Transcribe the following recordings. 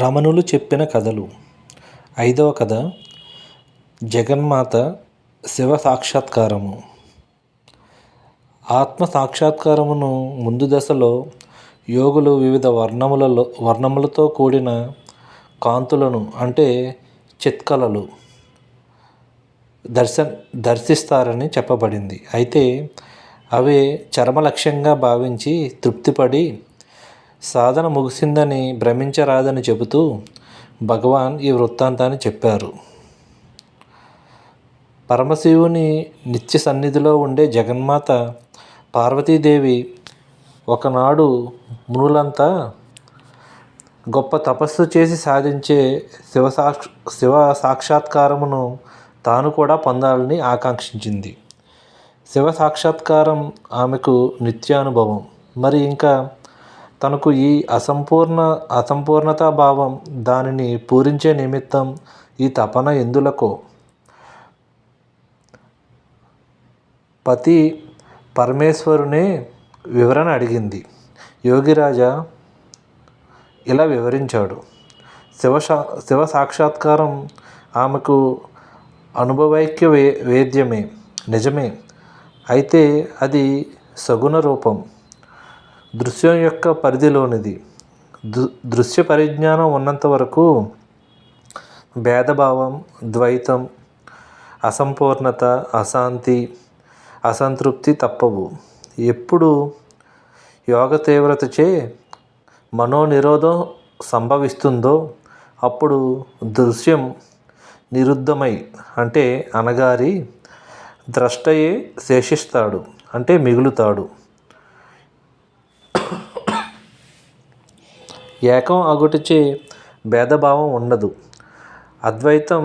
రమణులు చెప్పిన కథలు. 5వ కథ జగన్మాత శివ సాక్షాత్కారము. ఆత్మ సాక్షాత్కారమును ముందు దశలో యోగులు వివిధ వర్ణములతో కూడిన కాంతులను అంటే చిత్కళలు దర్శిస్తారని చెప్పబడింది. అయితే అవే చరమ లక్ష్యంగా భావించి తృప్తిపడి సాధన ముగిసిందని భ్రమించరాదని చెబుతూ భగవాన్ ఈ వృత్తాంతాన్ని చెప్పారు. పరమశివుని నిత్య సన్నిధిలో ఉండే జగన్మాత పార్వతీదేవి ఒకనాడు మునులంతా గొప్ప తపస్సు చేసి సాధించే శివ సాక్షాత్కారమును తాను కూడా పొందాలని ఆకాంక్షించింది. శివ సాక్షాత్కారం ఆమెకు నిత్యానుభవం. మరి ఇంకా తనకు ఈ అసంపూర్ణతా భావం దానిని పూరించే నిమిత్తం ఈ తపన ఎందులకో పతి పరమేశ్వరునే వివరణ అడిగింది. యోగిరాజా ఇలా వివరించాడు. శివ సాక్షాత్కారం ఆమెకు అనుభవైక్య వేద్యమే, నిజమే. అయితే అది సగుణ రూపం, దృశ్యం యొక్క పరిధిలోనిది. దృశ్య పరిజ్ఞానం ఉన్నంత వరకు భేదభావం, ద్వైతం, అసంపూర్ణత, అశాంతి, అసంతృప్తి తప్పవు. ఎప్పుడు యోగ తీవ్రతచే మనోనిరోధం సంభవిస్తుందో అప్పుడు దృశ్యం నిరుద్ధమై అంటే అనగారి ద్రష్టయే శేషిస్తాడు అంటే మిగులుతాడు. ఏకం అగుటచే భేదభావం ఉండదు, అద్వైతం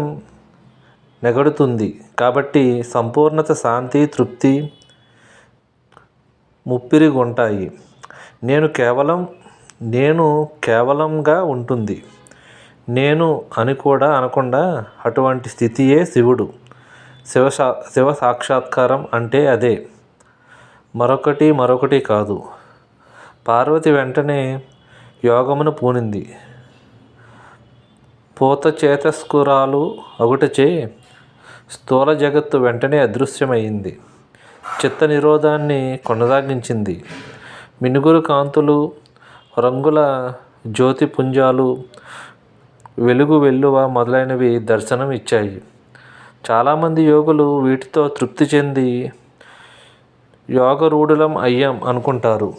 నెగడుతుంది. కాబట్టి సంపూర్ణత, శాంతి, తృప్తి ముప్పిరిగుంటాయి. నేను కేవలంగా ఉంటుంది. నేను అని కూడా అనకుండా అటువంటి స్థితియే శివుడు. శివ సాక్షాత్కారం అంటే అదే, మరొకటి కాదు. పార్వతి వెంటనే యోగమును పూనింది. పూతచేతస్కురాలు అగుటచే స్థూల జగత్తు వెంటనే అదృశ్యమైంది. చిత్త నిరోధాన్ని కొనసాగించింది. మినుగురు కాంతులు, రంగుల జ్యోతిపుంజాలు, వెలుగు వెల్లువ మొదలైనవి దర్శనం ఇచ్చాయి. చాలామంది యోగులు వీటితో తృప్తి చెంది యోగరూఢులం అయ్యాం అనుకుంటారు.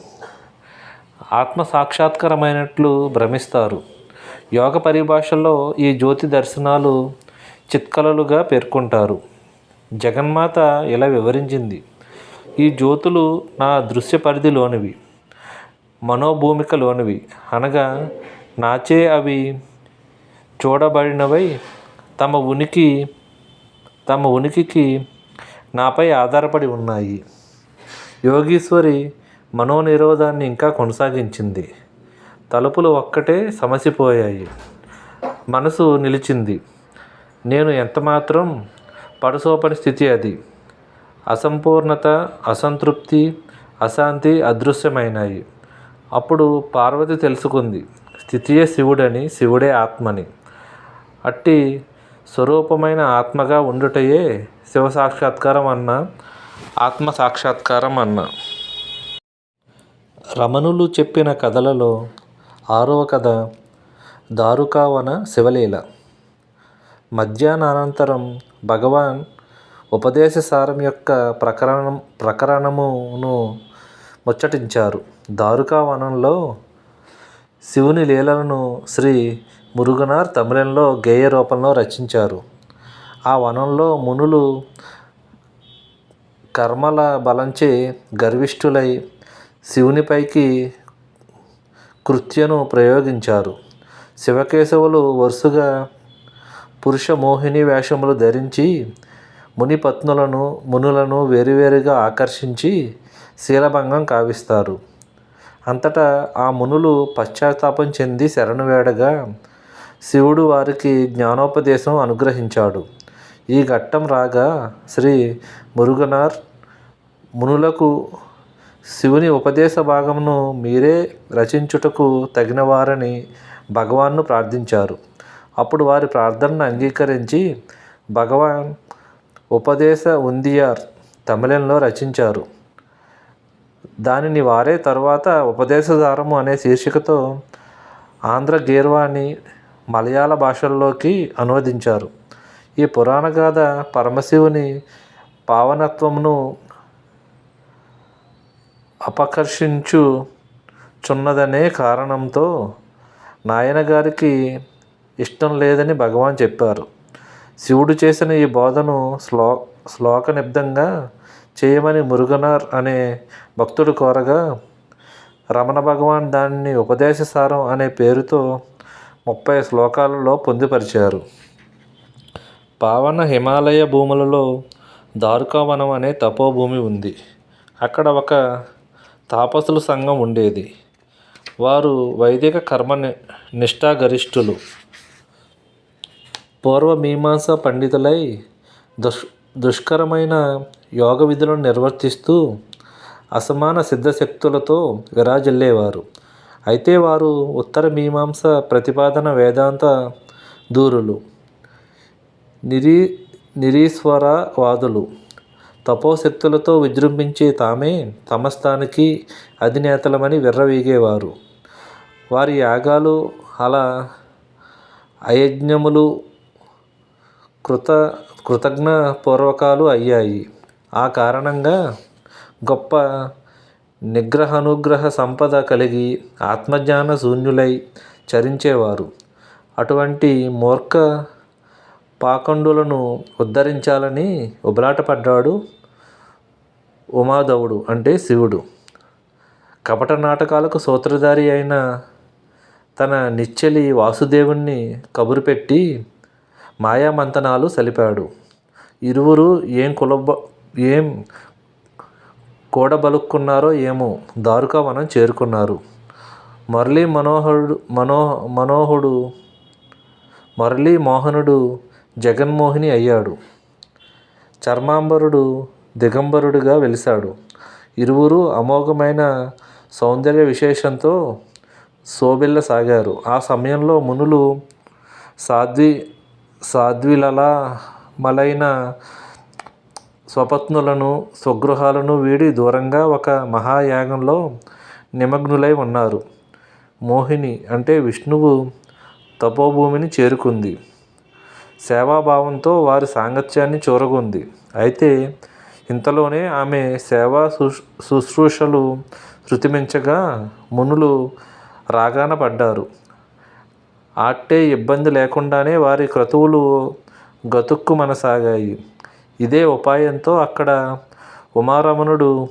ఆత్మ సాక్షాత్కారమైనట్లు భ్రమిస్తారు. యోగ పరిభాషలో ఈ జ్యోతి దర్శనాలు చిత్కళలుగా పేర్కొంటారు. జగన్మాత ఇలా వివరించింది. ఈ జ్యోతులు నా దృశ్య పరిధిలోనివి, మనోభూమికలోనివి, అనగా నాచే అవి చూడబడినవై తమ ఉనికికి నాపై ఆధారపడి ఉన్నాయి. యోగీశ్వరి మనోనిరోధాన్ని ఇంకా కొనసాగించింది. తలుపులు ఒక్కటే సమసిపోయాయి. మనసు నిలిచింది. నేను ఎంతమాత్రం పడసోపని స్థితి అది. అసంపూర్ణత, అసంతృప్తి, అశాంతి అదృశ్యమైనాయి. అప్పుడు పార్వతి తెలుసుకుంది, స్థితియే శివుడని, శివుడే ఆత్మని. అట్టి స్వరూపమైన ఆత్మగా ఉండుటయే శివ సాక్షాత్కారం అన్న, ఆత్మ సాక్షాత్కారం అన్న. రమణులు చెప్పిన కథలలో 6వ కథ దారుకావన శివలీల. మధ్యాహ్నానంతరం భగవాన్ ఉపదేశసారం యొక్క ప్రకరణమును ముచ్చటించారు. దారుకావనంలో శివుని లీలలను శ్రీ మురుగనార్ తమిళంలో గేయ రూపంలో రచించారు. ఆ వనంలో మునులు కర్మల బలంచే గర్విష్ఠులై శివునిపైకి కృత్యను ప్రయోగించారు. శివకేశవులు వరుసగా పురుష మోహిని వేషములు ధరించి మునులను వేరువేరుగా ఆకర్షించి శీలభంగం కావిస్తారు. అంతటా ఆ మునులు పశ్చాత్తాపం చెంది శరణు వేడగా శివుడు వారికి జ్ఞానోపదేశం అనుగ్రహించాడు. ఈ ఘట్టం రాగా శ్రీ మురుగనార్ మునులకు శివుని ఉపదేశ భాగమును మీరే రచించుటకు తగినవారని భగవాన్ను ప్రార్థించారు. అప్పుడు వారి ప్రార్థనను అంగీకరించి భగవాన్ ఉపదేశ ఉందియార్ తమిళంలో రచించారు. దానిని వారే తరువాత ఉపదేశసారము అనే శీర్షికతో ఆంధ్ర గీర్వాణి మలయాళ భాషల్లోకి అనువదించారు. ఈ పురాణ గాథ పరమశివుని పావనత్వమును అపకర్షించుచున్నదనే కారణంతో నాయనగారికి ఇష్టం లేదని భగవాన్ చెప్పారు. శివుడు చేసిన ఈ బోధను శ్లోకనిబ్దంగా చేయమని మురుగనార్ అనే భక్తుడు కోరగా రమణ భగవాన్ దానిని ఉపదేశసారం అనే పేరుతో 30 శ్లోకాలలో పొందుపరిచారు. పావన హిమాలయ భూములలో దారుకావనం అనే తపోభూమి ఉంది. అక్కడ ఒక తాపసుల సంఘం ఉండేది. వారు వైదిక కర్మ నిష్ఠాగరిష్ఠులు. పూర్వమీమాంస పండితులై దుష్కరమైన యోగ విధులను నిర్వర్తిస్తూ అసమాన సిద్ధశక్తులతో విరాజిల్లేవారు. అయితే వారు ఉత్తర మీమాంస ప్రతిపాదన వేదాంత దూరులు, నిరీశ్వరవాదులు. తపోశక్తులతో విజృంభించి తామే సమస్తానికి అధినేతలమని విర్రవీగేవారు. వారి యాగాలు అలా అయజ్ఞములు కృతజ్ఞపూర్వకాలు అయ్యాయి. ఆ కారణంగా గొప్ప నిగ్రహానుగ్రహ సంపద కలిగి ఆత్మజ్ఞాన శూన్యులై చరించేవారు. అటువంటి మూర్ఖ పాఖండులను ఉద్ధరించాలని ఉబలాటపడ్డాడు ఉమాధవుడు అంటే శివుడు. కపట నాటకాలకు సూత్రధారి అయిన తన నిచ్చెలి వాసుదేవుణ్ణి కబురు పెట్టి మాయామంతనాలు సలిపాడు. ఇరువురు ఏం కూడబలుక్కున్నారో ఏమో దారుకావనం చేరుకున్నారు. మురళీ మోహనుడు జగన్మోహిని అయ్యాడు. చర్మాంబరుడు దిగంబరుడిగా వెలిశాడు. ఇరువురు అమోఘమైన సౌందర్య విశేషంతో శోభిల్లసాగారు. ఆ సమయంలో మునులు సాధ్విలలామలైన స్వపత్నులను స్వగృహాలను వీడి దూరంగా ఒక మహాయాగంలో నిమగ్నులై ఉన్నారు. మోహిని అంటే విష్ణువు తపోభూమిని చేరుకుంది. సేవాభావంతో వారి సాంగత్యాన్ని చూరగొంది. అయితే ఇంతలోనే ఆమె సేవా శుశ్రూషలు శృతిమించగా మునులు రాగాన పడ్డారు. ఆట్టే ఇబ్బంది లేకుండానే వారి క్రతువులు గతుక్కుమనసాగాయి. ఇదే ఉపాయంతో అక్కడ ఉమారమణుడు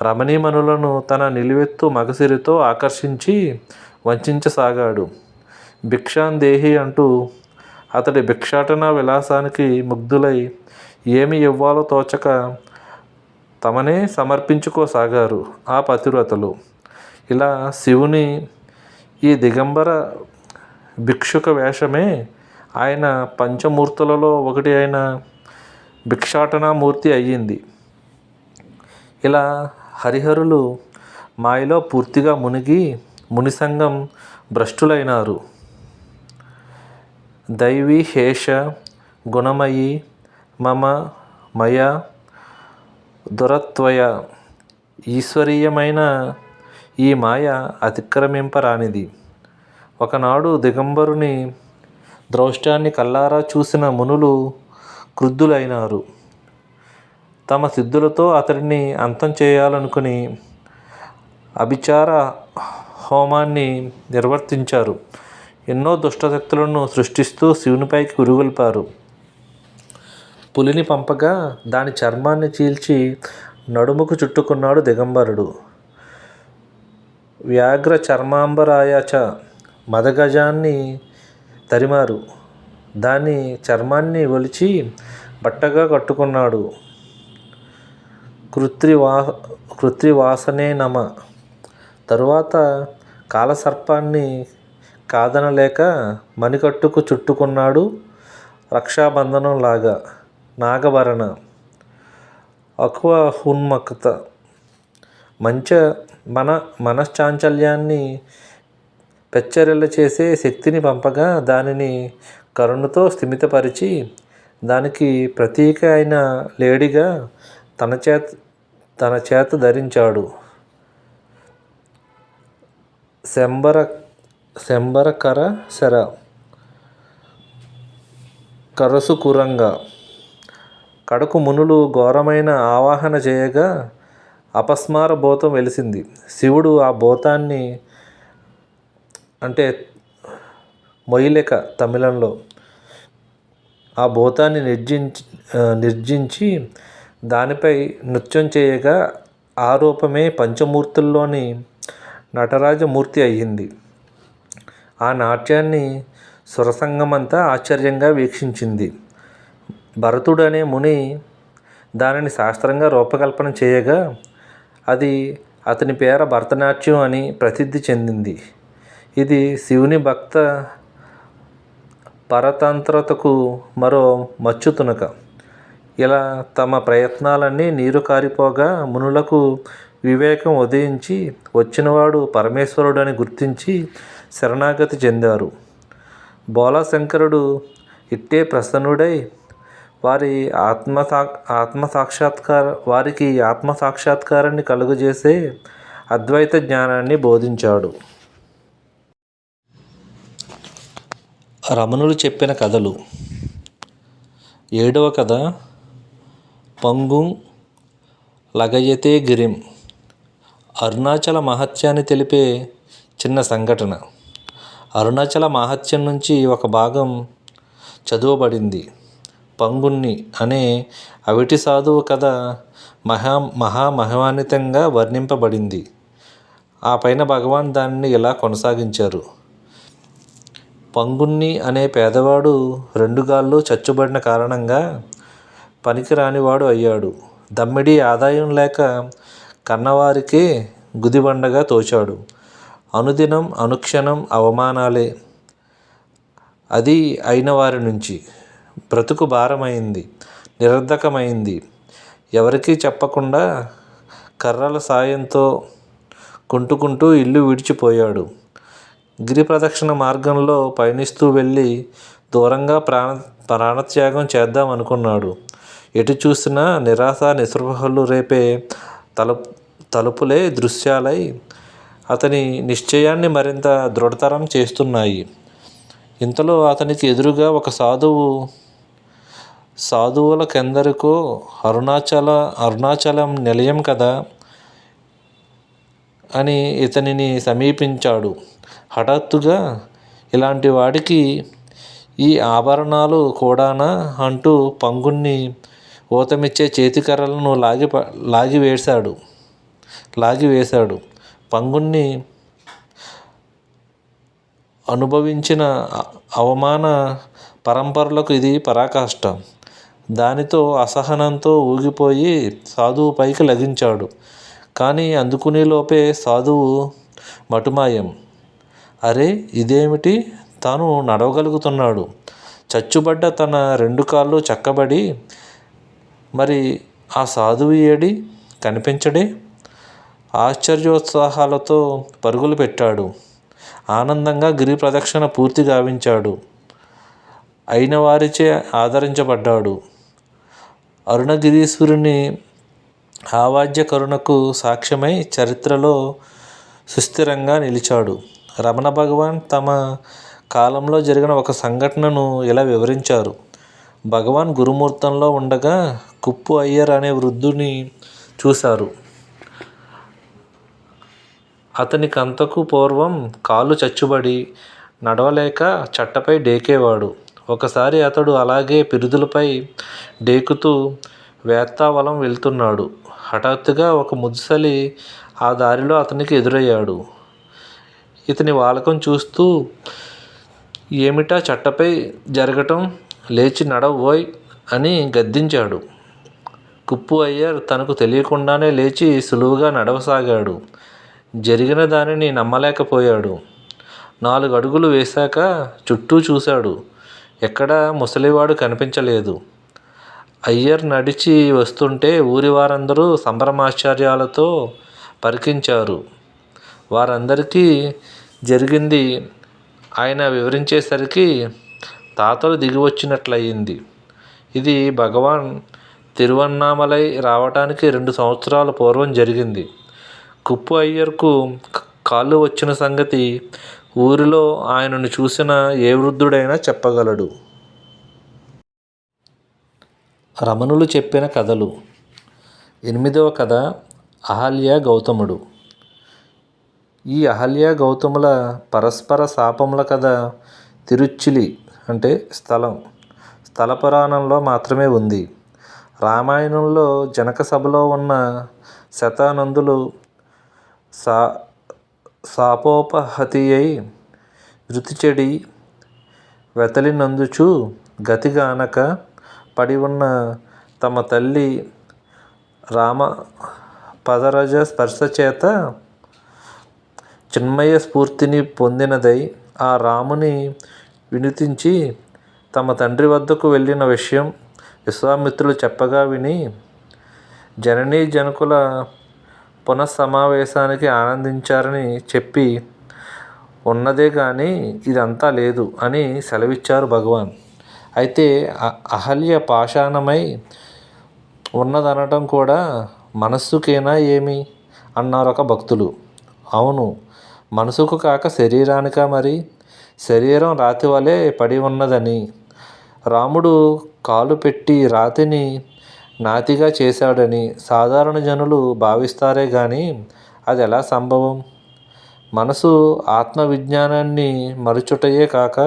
రమణీమణులను తన నిలువెత్తు మగసిరితో ఆకర్షించి వంచసాగాడు. భిక్షాందేహి అంటూ అతడి భిక్షాటన విలాసానికి ముగ్ధులై ఏమి ఇవ్వాలో తోచక తమనే సమర్పించుకోసాగారు ఆ పతివ్రతలు. ఇలా శివుని ఈ దిగంబర భిక్షుక వేషమే ఆయన పంచమూర్తులలో ఒకటి అయిన భిక్షాటనామూర్తి అయ్యింది. ఇలా హరిహరులు మాయలో పూర్తిగా మునిగి మునిసంగం భ్రష్టులైనారు. దైవీ హేష గుణమయీ మయ దురత్వయ. ఈశ్వరీయమైన ఈ మాయ అతిక్రమింపరానిది. ఒకనాడు దిగంబరుని ద్రౌష్ట్యాన్ని కల్లారా చూసిన మునులు క్రుద్ధులైనారు. తమ సిద్ధులతో అతడిని అంతం చేయాలనుకుని అభిచార హోమాన్ని నిర్వర్తించారు. ఎన్నో దుష్టశక్తులను సృష్టిస్తూ శివునిపైకి ఉరిగొల్పారు. పులిని పంపగా దాని చర్మాన్ని చీల్చి నడుముకు చుట్టుకున్నాడు దిగంబరుడు. వ్యాఘ్ర చర్మాంబరాయచ మదగజాన్ని తరిమారు. దాని చర్మాన్ని ఒలిచి బట్టగా కట్టుకున్నాడు. కృత్రివాసనే నమ. తరువాత కాలసర్పాన్ని కాదనలేక మణికట్టుకు చుట్టుకున్నాడు రక్షాబంధనంలాగా. నాగభరణ మనశ్చాంచల్యాన్ని పెచ్చరిల్ల చేసే శక్తిని పంపగా దానిని కరుణతో స్థిమితపరిచి దానికి ప్రతీక అయిన లేడిగా తన చేత ధరించాడు. శంబరకర శర కరసు కురంగా కడకు మునులు ఘోరమైన ఆవాహన చేయగా అపస్మార భూతం వెలిసింది. శివుడు ఆ భూతాన్ని అంటే మొయిలెక తమిళంలో ఆ భూతాన్ని నిర్జించి దానిపై నృత్యం చేయగా ఆ రూపమే పంచమూర్తుల్లోని నటరాజమూర్తి అయ్యింది. ఆ నాట్యాన్ని సురసంగమంతా ఆశ్చర్యంగా వీక్షించింది. భరతుడు అనే ముని దానిని శాస్త్రంగా రూపకల్పన చేయగా అది అతని పేర భరతనాట్యం అని ప్రసిద్ధి చెందింది. ఇది శివుని భక్త పరతంత్రతకు మరో మచ్చు తునక. ఇలా తమ ప్రయత్నాలన్నీ నీరు కారిపోగా మునులకు వివేకం ఉదయించి వచ్చినవాడు పరమేశ్వరుడని గుర్తించి శరణాగతి చెందారు. బోళాశంకరుడు ఇట్టే ప్రసన్నుడై వారికి ఆత్మసాక్షాత్కారాన్ని కలుగజేసే అద్వైత జ్ఞానాన్ని బోధించాడు. రమణులు చెప్పిన కథలు. 7వ కథ పంగుం లగయతే గిరిం. అరుణాచల మహత్యాన్ని తెలిపే చిన్న సంఘటన. అరుణాచల మహత్యం నుంచి ఒక భాగం చదువబడింది. పంగుణ్ణి అనే అవిటి సాధువు కథ మహామహిమాన్వితంగా వర్ణింపబడింది. ఆ పైన భగవాన్ దానిని ఇలా కొనసాగించారు. పంగుణ్ణి అనే పేదవాడు 2 గాళ్ళు చచ్చుబడిన కారణంగా పనికిరానివాడు అయ్యాడు. దమ్మిడి ఆదాయం లేక కన్నవారికే గుదిబండగా తోచాడు. అనుదినం అనుక్షణం అవమానాలే. అది అయిన వారి నుంచి బ్రతుకు భారమైంది, నిరర్ధకమైంది. ఎవరికీ చెప్పకుండా కర్రల సాయంతో కుంటుకుంటూ ఇల్లు విడిచిపోయాడు. గిరి ప్రదక్షిణ మార్గంలో పయనిస్తూ వెళ్ళి దూరంగా ప్రాణత్యాగం చేద్దాం అనుకున్నాడు. ఎటు చూసినా నిరాశ నిస్పృహలు రేపే తలుపులే దృశ్యాలై అతని నిశ్చయాన్ని మరింత దృఢతరం చేస్తున్నాయి. ఇంతలో అతనికి ఎదురుగా ఒక సాధువులకెందరికో అరుణాచలం నిలయం కదా అని ఇతనిని సమీపించాడు. హఠాత్తుగా ఇలాంటి వాడికి ఈ ఆభరణాలు కూడానా అంటూ పంగుణ్ణి ఊతమిచ్చే చేతికర్రలను లాగివేశాడు. పంగుణ్ణి అనుభవించిన అవమాన పరంపరలకు ఇది పరాకాష్ట. దానితో అసహనంతో ఊగిపోయి సాధువు పైకి లగించాడు. కానీ అందుకునేలోపే సాధువు మటుమాయం. అరే, ఇదేమిటి? తాను నడవగలుగుతున్నాడు. చచ్చుబడ్డ తన 2 కాళ్ళు చక్కబడి మరి ఆ సాధువు ఏడి? కనిపించడే? ఆశ్చర్యోత్సాహాలతో పరుగులు పెట్టాడు. ఆనందంగా గిరి ప్రదక్షిణ పూర్తి గావించాడు. అయిన వారిచే ఆదరించబడ్డాడు. అరుణగిరీశ్వరుని ఆవాజ్య కరుణకు సాక్ష్యమై చరిత్రలో సుస్థిరంగా నిలిచాడు. రమణ భగవాన్ తమ కాలంలో జరిగిన ఒక సంఘటనను ఇలా వివరించారు. భగవాన్ గురుమూర్తంలో ఉండగా కుప్పు అయ్యర్ అనే వృద్ధుని చూశారు. అతనికంతకు పూర్వం కాళ్ళు చచ్చుబడి నడవలేక చట్టపై డేకేవాడు. ఒకసారి అతడు అలాగే పిరుదులపై డేకుతూ వేత్తావలం వెళ్తున్నాడు. హఠాత్తుగా ఒక ముదుసలి ఆ దారిలో అతనికి ఎదురయ్యాడు. ఇతని వాలకం చూస్తూ, ఏమిటా చట్టపై జరగటం, లేచి నడవోయ్ అని గద్దించాడు. కుప్పు అయ్యర్ తనకు తెలియకుండానే లేచి సులువుగా నడవసాగాడు. జరిగిన దానిని నమ్మలేకపోయాడు. 4 అడుగులు వేశాక చుట్టూ చూశాడు. ఎక్కడా ముసలివాడు కనిపించలేదు. అయ్యర్ నడిచి వస్తుంటే ఊరి వారందరూ సంభ్రమాశ్చర్యాలతో పరికించారు. వారందరికీ జరిగింది ఆయన వివరించేసరికి తాతలు దిగి వచ్చినట్లయింది. ఇది భగవాన్ తిరువన్నామలై రావటానికి 2 సంవత్సరాల పూర్వం జరిగింది. కుప్పు అయ్యర్కు కాళ్ళు వచ్చిన సంగతి ఊరిలో ఆయనను చూసిన ఏ వృద్ధుడైనా చెప్పగలడు. రమణులు చెప్పిన కథలు. 8వ కథ అహల్య గౌతముడు. ఈ అహల్య గౌతముల పరస్పర శాపముల కథ తిరుచ్చిలి అంటే స్థల పురాణంలో మాత్రమే ఉంది. రామాయణంలో జనక సభలో ఉన్న శతానందులు శాపోపహతి అయి మృతి చెడి వెతలినందుచు గతిగానక పడి ఉన్న తమ తల్లి రామ పదరజ స్పర్శ చేత చిన్మయ స్ఫూర్తిని పొందినదై ఆ రాముని వినుతించి తమ తండ్రి వద్దకు వెళ్ళిన విషయం విశ్వామిత్రులు చెప్పగా విని జననీ జనకుల పునఃసమావేశానికి ఆనందించారని చెప్పి ఉన్నదే కానీ ఇదంతా లేదు అని సెలవిచ్చారు భగవాన్. అయితే అహల్య పాషాణమై ఉన్నదనటం కూడా మనస్సుకేనా ఏమి అన్నారు ఒక భక్తులు. అవును, మనసుకు కాక శరీరానికా మరి? శరీరం రాతి వలె పడి ఉన్నదని రాముడు కాలు పెట్టి రాతిని నాతిగా చేశాడని సాధారణ జనులు భావిస్తారే కానీ అది ఎలా సంభవం? మనసు ఆత్మవిజ్ఞానాన్ని మరుచుటయే కాక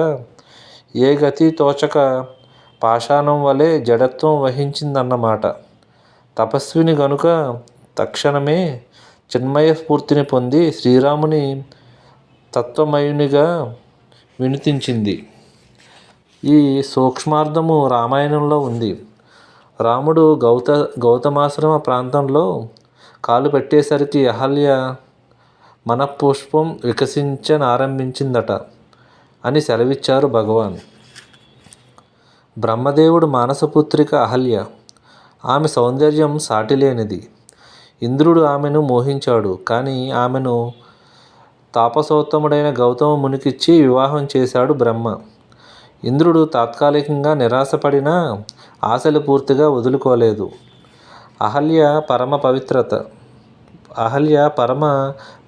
ఏ గతి తోచక పాషాణం వలె జడత్వం వహించిందన్నమాట. తపస్విని గనుక తక్షణమే చిన్మయ స్ఫూర్తిని పొంది శ్రీరాముని తత్వమయునిగా వినుతించింది. ఈ సూక్ష్మార్థము రామాయణంలో ఉంది. రాముడు గౌతమాశ్రమ ప్రాంతంలో కాలు పెట్టేసరికి అహల్య మనఃపుష్పం వికసించనారంభించిందట అని సెలవిచ్చారు భగవాన్. బ్రహ్మదేవుడు మానసపుత్రిక అహల్య. ఆమె సౌందర్యం సాటిలేనిది. ఇంద్రుడు ఆమెను మోహించాడు. కానీ ఆమెను తాపసోత్తముడైన గౌతమ మునికిచ్చి వివాహం చేశాడు బ్రహ్మ. ఇంద్రుడు తాత్కాలికంగా నిరాశపడినా ఆశలు పూర్తిగా వదులుకోలేదు. అహల్య పరమ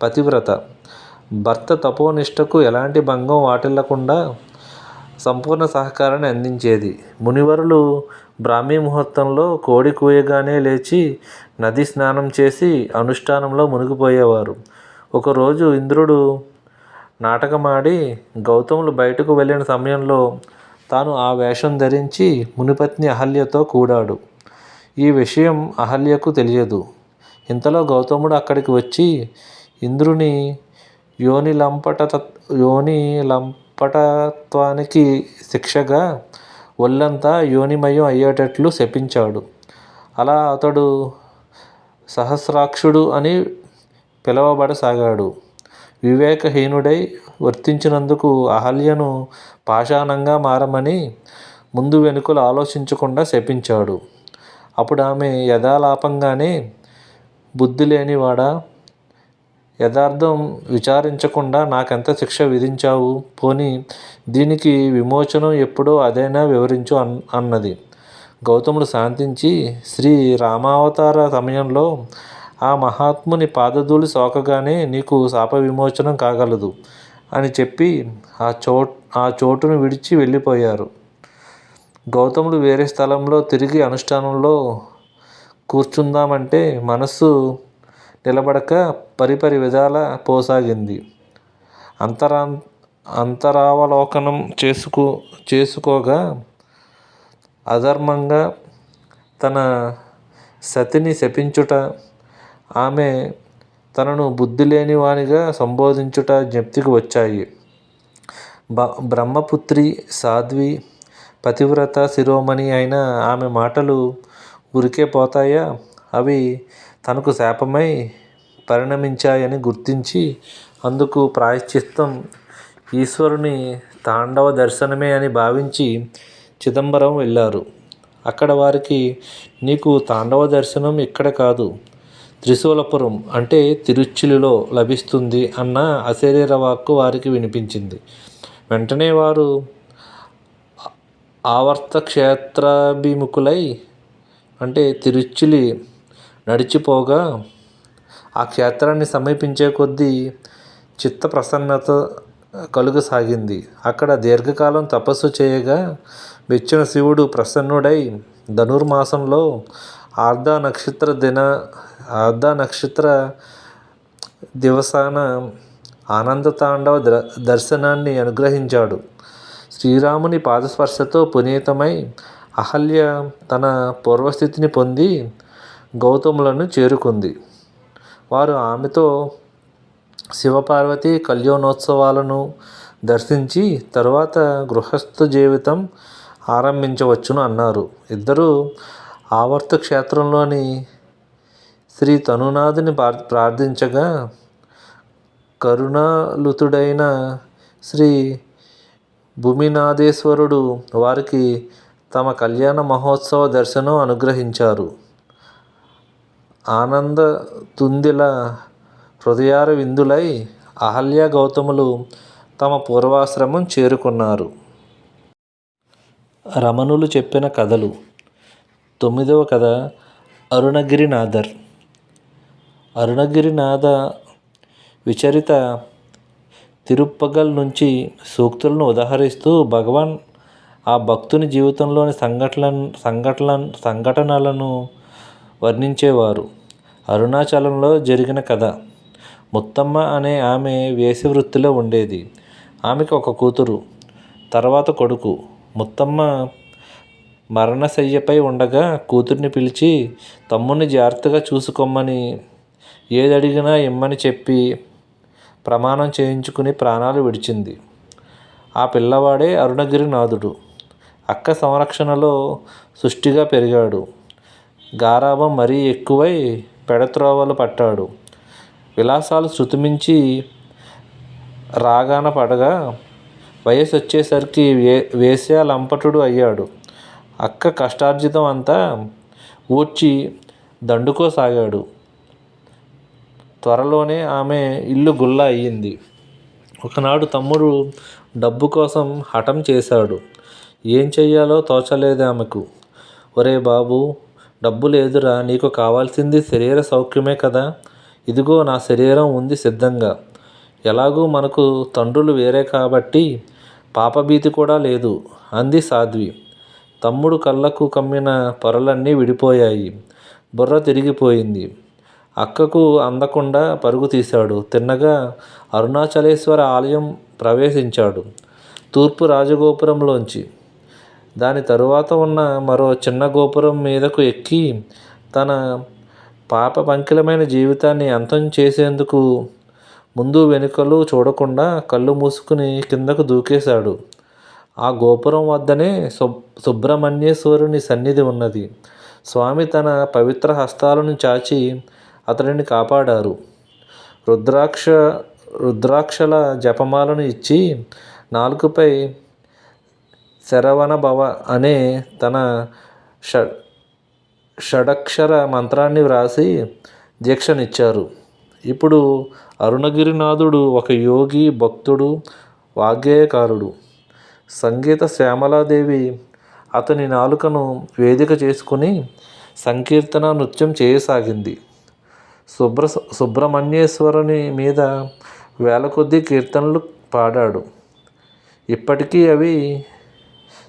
పతివ్రత. భర్త తపోనిష్టకు ఎలాంటి భంగం వాటిల్లకుండా సంపూర్ణ సహకారాన్ని అందించేది. మునివరులు బ్రాహ్మీ ముహూర్తంలో కోడి కూయగానే లేచి నది స్నానం చేసి అనుష్ఠానంలో మునిగిపోయేవారు. ఒకరోజు ఇంద్రుడు నాటకమాడి గౌతములు బయటకు వెళ్ళిన సమయంలో తాను ఆ వేషం ధరించి మునిపత్ని అహల్యతో కూడాడు. ఈ విషయం అహల్యకు తెలియదు. ఇంతలో గౌతముడు అక్కడికి వచ్చి ఇంద్రుని యోనిలంపటత్వానికి శిక్షగా ఒళ్ళంతా యోనిమయం అయ్యేటట్లు శపించాడు. అలా అతడు సహస్రాక్షుడు అని పిలువబడసాగాడు. వివేకహీనుడై వర్తించినందుకు అహల్యను పాషాణంగా మారమని ముందు వెనుకలు ఆలోచించకుండా శపించాడు. అప్పుడు ఆమె యథాలాపంగానే బుద్ధి లేనివాడా, యథార్థం విచారించకుండా నాకెంత శిక్ష విధించావు? పోనీ దీనికి విమోచనం ఎప్పుడో అదైనా వివరించు అన్నది. గౌతముడు శాంతించి శ్రీ రామావతార సమయంలో ఆ మహాత్ముని పాదధూళి సోకగానే నీకు శాప విమోచనం కాగలదు అని చెప్పి ఆ చోటును విడిచి వెళ్ళిపోయారు. గౌతముడు వేరే స్థలంలో తిరిగి అనుష్ఠానంలో కూర్చుందామంటే మనస్సు నిలబడక పరిపరి విధాల పోసాగింది. అంతరావలోకనం చేసుకోగా అధర్మంగా తన సతిని శపించుట, ఆమె తనను బుద్ధి లేనివానిగా సంబోధించుట జ్ఞప్తికి వచ్చాయి. బ్రహ్మపుత్రి, సాధ్వి, పతివ్రత శిరోమణి అయిన ఆమె మాటలు ఊరికే పోతాయా? అవి తనకు శాపమై పరిణమించాయని గుర్తించి అందుకు ప్రాయశ్చిత్తం ఈశ్వరుని తాండవ దర్శనమే అని భావించి చిదంబరం వెళ్ళారు. అక్కడ వారికి నీకు తాండవ దర్శనం ఇక్కడ కాదు, త్రిశూలపురం అంటే తిరుచులిలో లభిస్తుంది అన్న అశరీర వాక్కు వారికి వినిపించింది. వెంటనే వారు ఆవర్త క్షేత్రాభిముఖులై అంటే తిరుచులి నడిచిపోగా ఆ క్షేత్రాన్ని సమీపించే కొద్దీ చిత్త ప్రసన్నత కలుగసాగింది. అక్కడ దీర్ఘకాలం తపస్సు చేయగా మెచ్చిన శివుడు ప్రసన్నుడై ధనుర్మాసంలో ఆర్ధ నక్షత్ర దివసాన ఆనందతాండవ దర్శనాన్ని అనుగ్రహించాడు. శ్రీరాముని పాదస్పర్శతో పునీతమై అహల్య తన పూర్వస్థితిని పొంది గౌతములను చేరుకుంది. వారు ఆమెతో శివపార్వతి కళ్యాణోత్సవాలను దర్శించి తరువాత గృహస్థ జీవితం ఆరంభించవచ్చును అన్నారు. ఇద్దరూ ఆవర్త క్షేత్రంలోని శ్రీ తనునాథుని ప్రార్థించగా కరుణాలుతుడైన శ్రీ భూమినాథేశ్వరుడు వారికి తమ కళ్యాణ మహోత్సవ దర్శనం అనుగ్రహించారు. ఆనంద తుందిల హృదయార విందులై అహల్య గౌతములు తమ పూర్వాశ్రమం చేరుకున్నారు. రమణులు చెప్పిన కథలు. 9వ కథ అరుణగిరినాథర్. అరుణగిరినాథ విచరిత తిరుప్పగల్ నుంచి సూక్తులను ఉదహరిస్తూ భగవాన్ ఆ భక్తుని జీవితంలోని సంఘటనలను వర్ణించేవారు. అరుణాచలంలో జరిగిన కథ. ముత్తమ్మ అనే ఆమె వేశ్య వృత్తిలో ఉండేది. ఆమెకు ఒక కూతురు, తర్వాత కొడుకు. ముత్తమ్మ మరణశయ్యపై ఉండగా కూతుర్ని పిలిచి తమ్ముడిని జాగ్రత్తగా చూసుకోమని, ఏదడిగినా ఇమ్మని చెప్పి ప్రమాణం చేయించుకుని ప్రాణాలు విడిచింది. ఆ పిల్లవాడే అరుణగిరినాథుడు. అక్క సంరక్షణలో సుష్టిగా పెరిగాడు. గారాబం మరీ ఎక్కువై పెడత్రోవలు పట్టాడు. విలాసాలు శృతిమించి రాగాన పడగా వయసు వచ్చేసరికి వేశ్యాలంపటుడు అయ్యాడు. అక్క కష్టార్జితం అంతా ఊడ్చి దండుకోసాగాడు. త్వరలోనే ఆమె ఇల్లు గుల్ల అయ్యింది. ఒకనాడు తమ్ముడు డబ్బు కోసం హఠం చేశాడు. ఏం చెయ్యాలో తోచలేదు ఆమెకు. ఒరే బాబు, డబ్బు లేదురా, నీకు కావాల్సింది శరీర సౌఖ్యమే కదా, ఇదిగో నా శరీరం ఉంది సిద్ధంగా. ఎలాగూ మనకు తండ్రులు వేరే కాబట్టి పాపభీతి కూడా లేదు అంది సాధ్వి. తమ్ముడు కళ్ళకు కమ్మిన పొరలన్నీ విడిపోయాయి. బుర్ర తిరిగిపోయింది. అక్కకు అందకుండా పరుగు తీశాడు. తిన్నగా అరుణాచలేశ్వర ఆలయం ప్రవేశించాడు. తూర్పు రాజగోపురంలోంచి. దాని తరువాత ఉన్న మరో చిన్న గోపురం మీదకు ఎక్కి తన పాప పంకిలమైన జీవితాన్ని అంతం చేసేందుకు ముందు వెనుకలు చూడకుండా కళ్ళు మూసుకుని కిందకు దూకేశాడు. ఆ గోపురం వద్దనే సుబ్రహ్మణ్యేశ్వరుని సన్నిధి ఉన్నది. స్వామి తన పవిత్ర హస్తాలను చాచి అతడిని కాపాడారు. రుద్రాక్షల జపమాలను ఇచ్చి నాలుకపై శరవణ భవ అనే తన షడక్షర మంత్రాన్ని వ్రాసి దీక్షనిచ్చారు. ఇప్పుడు అరుణగిరినాథుడు ఒక యోగి, భక్తుడు, వాగ్గేయకారుడు. సంగీత శ్యామలాదేవి అతని నాలుకను వేదిక చేసుకుని సంకీర్తన నృత్యం చేయసాగింది. సుబ్రహ్మణ్యేశ్వరుని మీద వేల కొద్దీ కీర్తనలు పాడాడు. ఇప్పటికీ అవి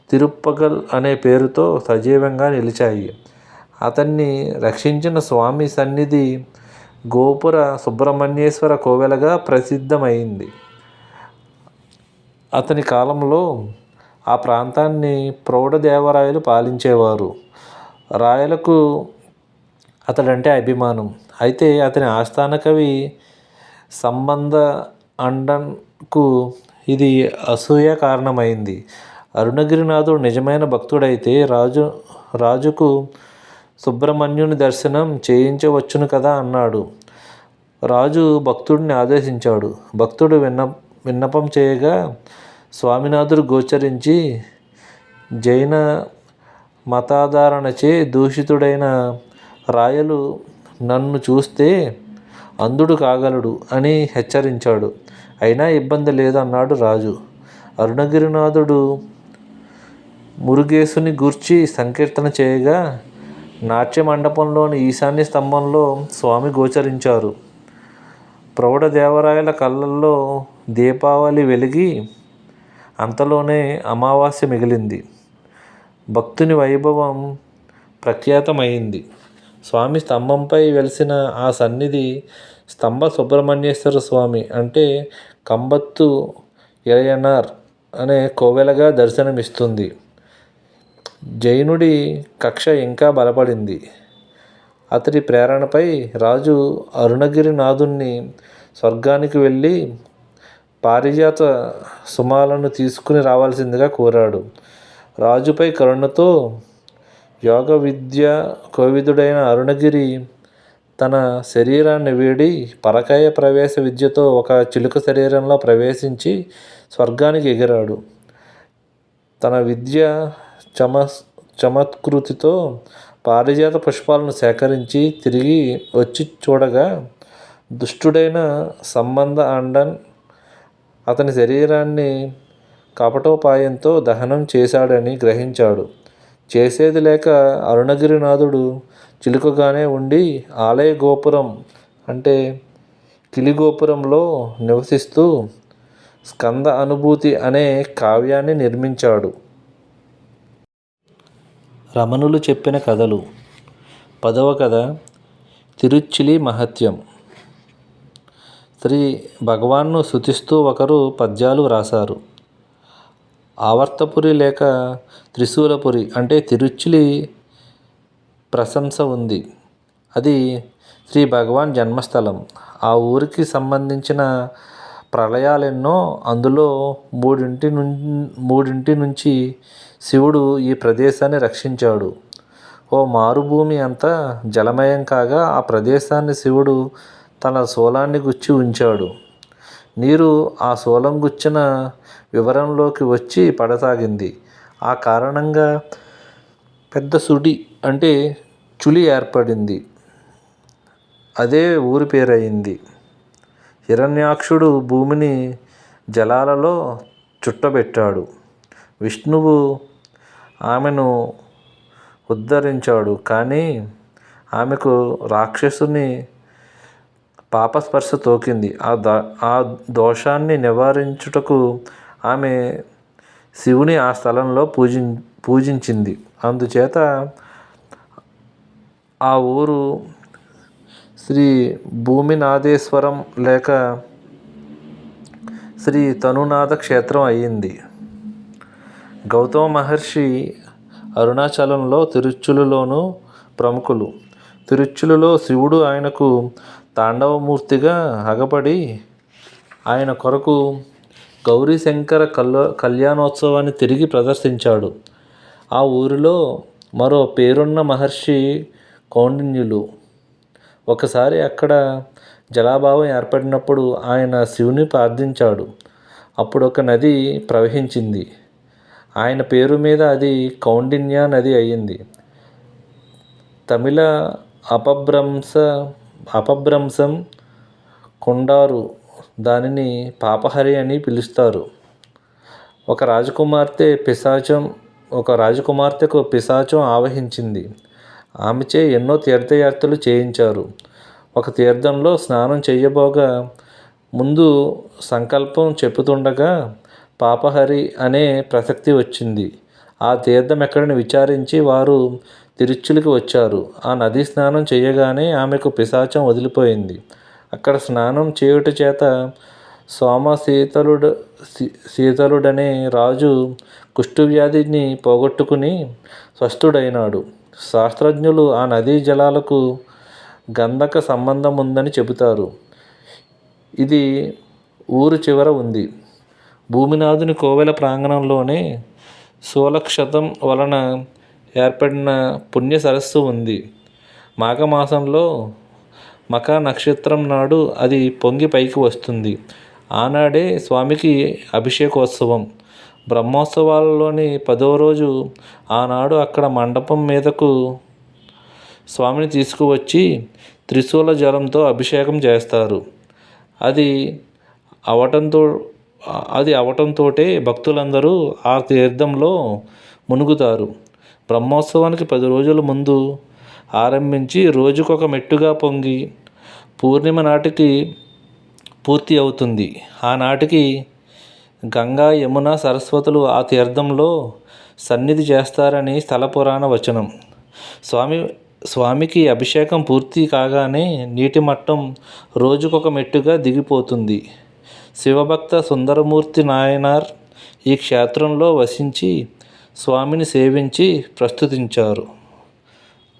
తిరుప్పగల్ అనే పేరుతో సజీవంగా నిలిచాయి. అతన్ని రక్షించిన స్వామి సన్నిధి గోపుర సుబ్రహ్మణ్యేశ్వర కోవెలగా ప్రసిద్ధమైంది. అతని కాలంలో ఆ ప్రాంతాన్ని ప్రౌఢదేవరాయలు పాలించేవారు. రాయలకు అతడంటే అభిమానం. అయితే అతని ఆస్థాన కవి సంబంధ అండన్కు ఇది అసూయ కారణమైంది. అరుణగిరినాథుడు నిజమైన భక్తుడైతే రాజుకు సుబ్రహ్మణ్యుని దర్శనం చేయించవచ్చును కదా అన్నాడు. రాజు భక్తుడిని ఆదేశించాడు. భక్తుడు విన్నపం చేయగా స్వామినాథుడు గోచరించి జైన మతాధారణచే దూషితుడైన రాయలు నన్ను చూస్తే అంధుడు కాగలడు అని హెచ్చరించాడు. అయినా ఇబ్బంది లేదు అన్నాడు రాజు. అరుణగిరినాథుడు మురుగేశుని గూర్చి సంకీర్తన చేయగా నాట్య మండపంలోని ఈశాన్య స్తంభంలో స్వామి గోచరించారు. ప్రౌఢదేవరాయల కళ్ళల్లో దీపావళి వెలిగి అంతలోనే అమావాస్య మిగిలింది. భక్తుని వైభవం ప్రఖ్యాతమైంది. స్వామి స్తంభంపై వెలిసిన ఆ సన్నిధి స్తంభ సుబ్రహ్మణ్యేశ్వర స్వామి అంటే కంబత్తు ఇళయనార్ అనే కోవెలగా దర్శనమిస్తుంది. జైనుడి కక్ష ఇంకా బలపడింది. అతడి ప్రేరణపై రాజు అరుణగిరినాథుణ్ణి స్వర్గానికి వెళ్ళి పారిజాత సుమాలను తీసుకుని రావాల్సిందిగా కోరాడు. రాజుపై కరుణతో యోగ విద్య కోవిదుడైన అరుణగిరి తన శరీరాన్ని వీడి పరకాయ ప్రవేశ విద్యతో ఒక చిలుక శరీరంలో ప్రవేశించి స్వర్గానికి ఎగిరాడు. తన విద్య చమత్కృతితో పారిజాత పుష్పాలను సేకరించి తిరిగి వచ్చి చూడగా దుష్టుడైన సంబంధ అండన్ అతని శరీరాన్ని కపటోపాయంతో దహనం చేశాడని గ్రహించాడు. చేసేది లేక అరుణగిరినాథుడు చిలుకగానే ఉండి ఆలయ గోపురం అంటే కిలిగోపురంలో నివసిస్తూ స్కంద అనుభూతి అనే కావ్యాన్ని నిర్మించాడు. రమణులు చెప్పిన కథలు. 10వ కథ తిరుచ్చిలి మహత్యం. శ్రీ భగవాన్ను స్తుతిస్తూ ఒకరు పద్యాలు వ్రాసారు. ఆవర్తపురి లేక త్రిశూలపురి అంటే తిరుచ్చిలి ప్రశంస ఉంది. అది శ్రీ భగవాన్ జన్మస్థలం. ఆ ఊరికి సంబంధించిన ప్రళయాలెన్నో. అందులో మూడింటి నుంచి శివుడు ఈ ప్రదేశాన్ని రక్షించాడు. ఓ మారుభూమి అంతా జలమయం కాగా ఆ ప్రదేశాన్ని శివుడు తన శూలాన్ని గుచ్చి ఉంచాడు. నీరు ఆ శూలం గుచ్చిన వివరంలోకి వచ్చి పడసాగింది. ఆ కారణంగా పెద్ద సుడి అంటే చులి ఏర్పడింది. అదే ఊరి పేరయింది. హిరణ్యాక్షుడు భూమిని జలాలలో చుట్టబెట్టాడు. విష్ణువు ఆమెను ఉద్ధరించాడు. కానీ ఆమెకు రాక్షసుని పాపస్పర్శ తోకింది. ఆ దోషాన్ని నివారించుటకు ఆమె శివుని ఆ స్థలంలో పూజించింది. అందుచేత ఆ ఊరు శ్రీ భూమినాథేశ్వరం లేక శ్రీ తనునాథ క్షేత్రం అయ్యింది. గౌతమ మహర్షి అరుణాచలంలో తిరుచులులోనూ ప్రముఖులు. తిరుచులులో శివుడు ఆయనకు తాండవమూర్తిగా అగపడి ఆయన కొరకు గౌరీశంకర కళ్యాణోత్సవాన్ని తిరిగి ప్రదర్శించాడు. ఆ ఊరిలో మరో పేరున్న మహర్షి కౌండిన్యులు. ఒకసారి అక్కడ జలాభావం ఏర్పడినప్పుడు ఆయన శివుని ప్రార్థించాడు. అప్పుడు ఒక నది ప్రవహించింది. ఆయన పేరు మీద అది కౌండిన్య నది అయ్యింది. తమిళ అపభ్రంశం కొండారు దానిని పాపహరి అని పిలుస్తారు. ఒక రాజకుమార్తెకు పిశాచం ఆవహించింది. ఆమెచే ఎన్నో తీర్థయాత్రలు చేయించారు. ఒక తీర్థంలో స్నానం చేయబోగా ముందు సంకల్పం చెప్పుతుండగా పాపహరి అనే ప్రసక్తి వచ్చింది. ఆ తీర్థం ఎక్కడని విచారించి వారు తిరుచులికి వచ్చారు. ఆ నదీ స్నానం చేయగానే ఆమెకు పిశాచం వదిలిపోయింది. అక్కడ స్నానం చేయుట చేత శీతలుడనే రాజు కుష్ఠవ్యాధిని పోగొట్టుకుని స్వస్థుడైనాడు. శాస్త్రజ్ఞులు ఆ నదీ జలాలకు గంధక సంబంధం ఉందని చెబుతారు. ఇది ఊరు చివర ఉంది. భూమినాథుని కోవెల ప్రాంగణంలోనే శూలక్షతం వలన ఏర్పడిన పుణ్య సరస్సు ఉంది. మాఘమాసంలో మఖ నక్షత్రం నాడు అది పొంగి పైకి వస్తుంది. ఆనాడే స్వామికి అభిషేకోత్సవం. బ్రహ్మోత్సవాలలోని 10వ రోజు ఆనాడు అక్కడ మండపం మీదకు స్వామిని తీసుకువచ్చి త్రిశూల జలంతో అభిషేకం చేస్తారు. అది అవటంతో అవటంతోటే భక్తులందరూ ఆ తీర్థంలో మునుగుతారు. బ్రహ్మోత్సవానికి 10 రోజుల ముందు ఆరంభించి రోజుకొక మెట్టుగా పొంగి పూర్ణిమ నాటికి పూర్తి అవుతుంది. ఆనాటికి గంగా, యమున, సరస్వతులు ఆ తీర్థంలో సన్నిధి చేస్తారని స్థల పురాణ వచనం. స్వామికి అభిషేకం పూర్తి కాగానే నీటి మట్టం రోజుకొక మెట్టుగా దిగిపోతుంది. శివభక్త సుందరమూర్తి నాయనార్ ఈ క్షేత్రంలో వసించి స్వామిని సేవించి ప్రస్తుతించారు.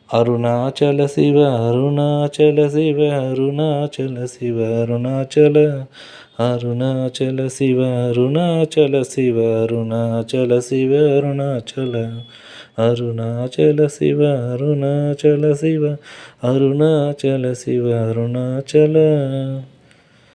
అరుణాచల శివ అరుణాచల శివ అరుణాచల శివ అరుణాచల అరుణాచల శివ అరుణాచల శివ అరుణాచల శివ అరుణాచల అరుణాచల శివ అరుణాచల శివ అరుణాచల శివ అరుణాచల.